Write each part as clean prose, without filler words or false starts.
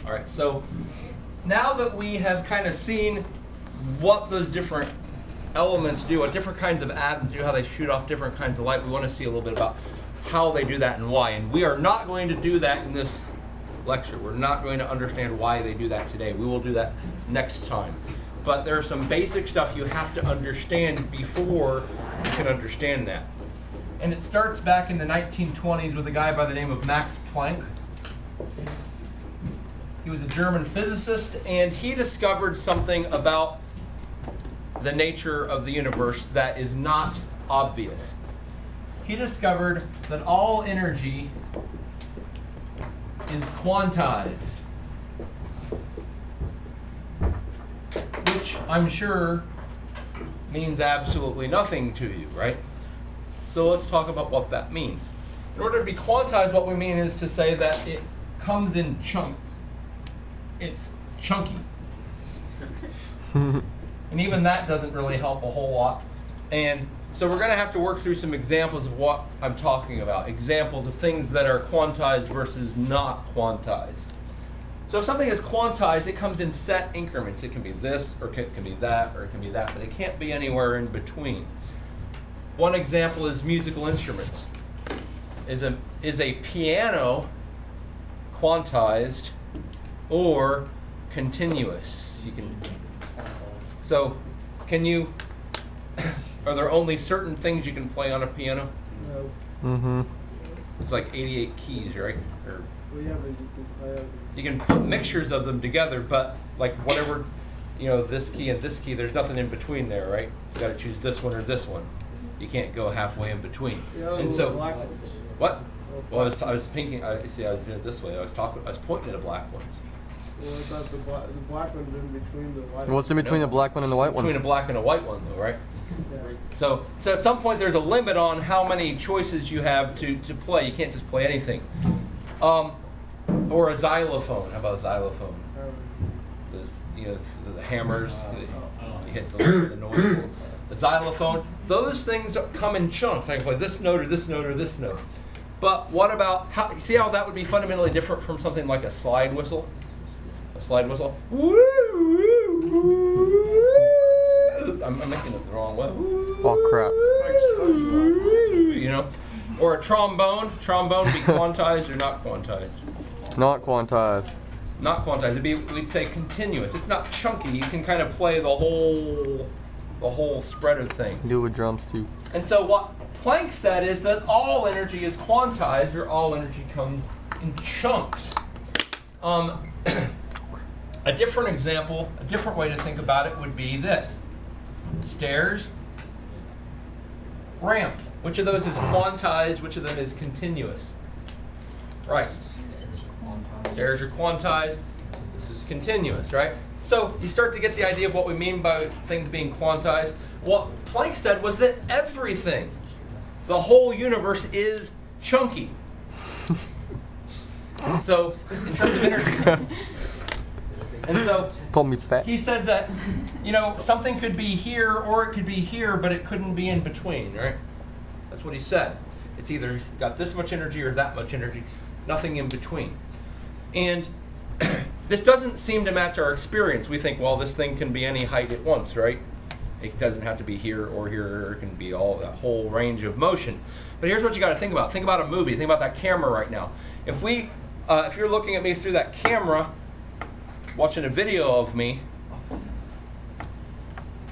All right, so now that we have kind of seen what those different elements do, what different kinds of atoms do, how they shoot off different kinds of light, we want to see a little bit about how they do that and why. And we are not going to do that in this lecture. We're not going to understand why they do that today. We will do that next time. But there's some basic stuff you have to understand before you can understand that. And it starts back in the 1920s with a guy by the name of Max Planck. He was a German physicist, and he discovered something about the nature of the universe that is not obvious. He discovered that all energy is quantized, which I'm sure means absolutely nothing to you, right? So let's talk about what that means. In order to be quantized, what we mean is to say that it comes in chunks. It's chunky. And even that doesn't really help a whole lot. And so we're going to have to work through some examples of what I'm talking about. Examples of things that are quantized versus not quantized. So if something is quantized, it comes in set increments. It can be this, or it can be that, or it can be that, but it can't be anywhere in between. One example is musical instruments. Is a piano quantized or continuous? So can you, are there only certain things you can play on a piano? No. Mm-hmm. It's like 88 keys, right? Or We have a, you can play everything. you can put mixtures of them together, but like whatever, you know, this key and this key, there's nothing in between there, right? You got to choose this one or this one. You can't go halfway in between. Yeah, And so, black ones. what? Well, I was thinking. I was doing it this way. I was pointing at a black one. Well, I thought the black one's in between the white. What's in between the black one and the white one? Between a black and a white one, though, right? Yeah. So at some point there's a limit on how many choices you have to play. You can't just play anything. Or a xylophone. How about a xylophone? There's, you know, the hammers. You hit the noise. The xylophone. Those things come in chunks. I can play this note or this note or this note. But what about how? See how that would be fundamentally different from something like a slide whistle? A slide whistle. I'm making it the wrong way. Oh crap. You know, or a trombone. Trombone would be quantized or not quantized? Not quantized. Not quantized. It'd be, we'd say continuous. It's not chunky. You can kind of play the whole spread of things. Do it with drums too. And so what Planck said is that all energy is quantized, or all energy comes in chunks. A different example, a different way to think about it would be this. Stairs, ramp. Which of those is quantized? Which of them is continuous? Right. Stairs are quantized. This is continuous, right? So you start to get the idea of what we mean by things being quantized. What Planck said was that everything, the whole universe, is chunky. So in terms of energy. And so Call me fat. he said that, you know, something could be here or it could be here, but it couldn't be in between, right? That's what he said. It's either got this much energy or that much energy, nothing in between. And this doesn't seem to match our experience. We think, well, this thing can be any height at once, right? It doesn't have to be here or here, or it can be all that whole range of motion. But here's what you got to think about. Think about a movie. Think about that camera right now. If you're looking at me through that camera, watching a video of me,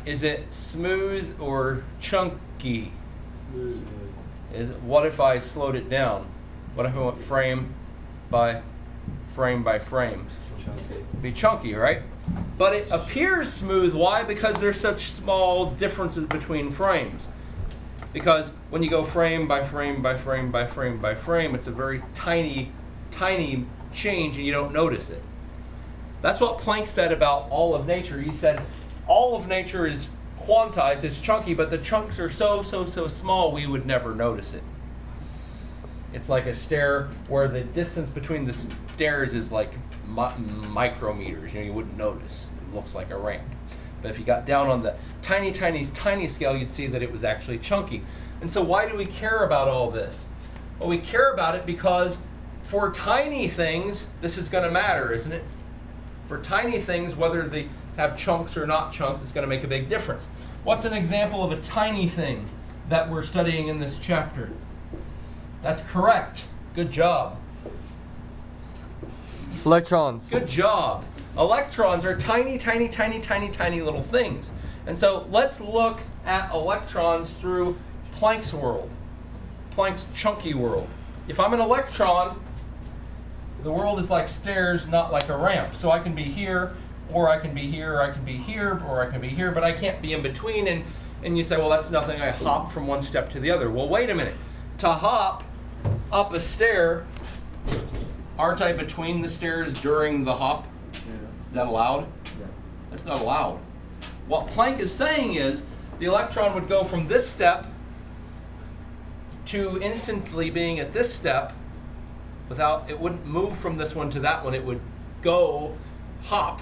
is it smooth or chunky? Smooth. What if I slowed it down? What if I went frame by frame by frame? It'd be chunky, right? But it appears smooth. Why? Because there's such small differences between frames. Because when you go frame by frame by frame by frame by frame, it's a very tiny, tiny change and you don't notice it. That's what Planck said about all of nature. He said all of nature is quantized, it's chunky, but the chunks are so small we would never notice it. It's like a stair where the distance between the stairs is like micrometers. You know, you wouldn't notice. It looks like a ramp. But if you got down on the tiny scale, you'd see that it was actually chunky. And so why do we care about all this? Well, we care about it because for tiny things, this is going to matter, isn't it? For tiny things, whether they have chunks or not chunks, it's going to make a big difference. What's an example of a tiny thing that we're studying in this chapter? That's correct. Good job. Electrons. Good job. Electrons are tiny, tiny, tiny, tiny, tiny little things. And so let's look at electrons through Planck's world, Planck's chunky world. If I'm an electron, the world is like stairs, not like a ramp. So I can be here, or I can be here, or I can be here, or I can be here, but I can't be in between. And you say, well, that's nothing. I hop from one step to the other. Well, wait a minute. To hop up a stair, aren't I between the stairs during the hop? Yeah. Is that allowed? Yeah. That's not allowed. What Planck is saying is the electron would go from this step to instantly being at this step without, it wouldn't move from this one to that one. It would go, hop,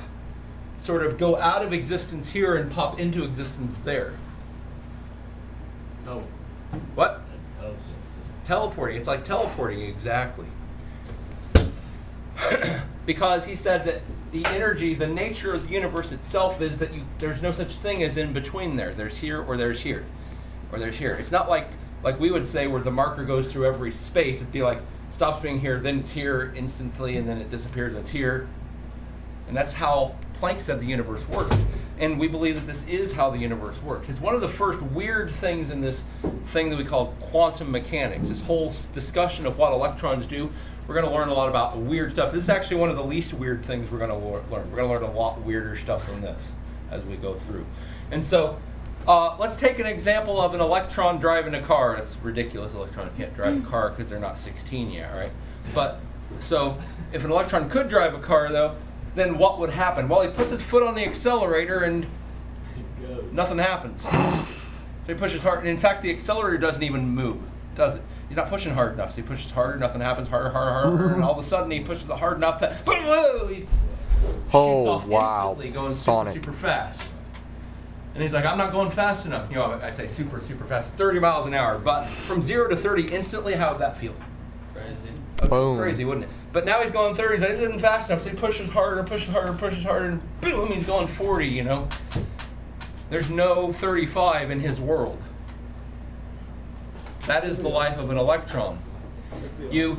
sort of go out of existence here and pop into existence there. No. What? Teleporting. It's like teleporting, exactly. Because he said that the energy, the nature of the universe itself is that there's no such thing as in between there. There's here or there's here. Or there's here. It's not like we would say where the marker goes through every space. It'd be like, stops being here, then it's here instantly, and then it disappears and it's here. And that's how Planck said the universe works. And we believe that this is how the universe works. It's one of the first weird things in this thing that we call quantum mechanics, this whole discussion of what electrons do. We're going to learn a lot about weird stuff. This is actually one of the least weird things we're going to learn. We're going to learn a lot weirder stuff than this as we go through. And so let's take an example of an electron driving a car. It's ridiculous. An electron can't drive a car because they're not 16 yet, right? But so if an electron could drive a car, though, then what would happen? Well, he puts his foot on the accelerator and nothing happens. So he pushes hard. And in fact, the accelerator doesn't even move, does it? He's not pushing hard enough. So he pushes harder, nothing happens, harder, harder, harder, and all of a sudden he pushes it hard enough that whoa, he shoots off instantly, going super, super fast. And he's like, I'm not going fast enough. You know, I say super, super fast, 30 miles an hour. But from 0 to 30 instantly, how would that feel? Crazy. Boom. Crazy, wouldn't it? But now he's going 30. He's like, this isn't fast enough. So he pushes harder, pushes harder, pushes harder, and boom, he's going 40, you know. There's no 35 in his world. That is the life of an electron. You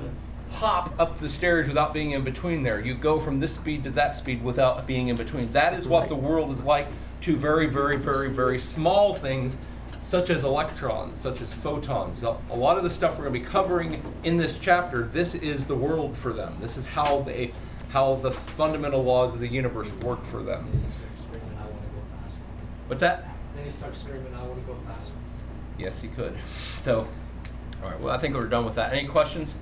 hop up the stairs without being in between there. You go from this speed to that speed without being in between. That is what the world is like to very, very, very, very small things such as electrons, such as photons. A lot of the stuff we're going to be covering in this chapter, this is the world for them. This is how the fundamental laws of the universe work for them. Then he starts screaming, I want to go faster. What's that? Then he starts screaming, I want to go faster. Yes, you could. So, all right, well, I think we're done with that. Any questions?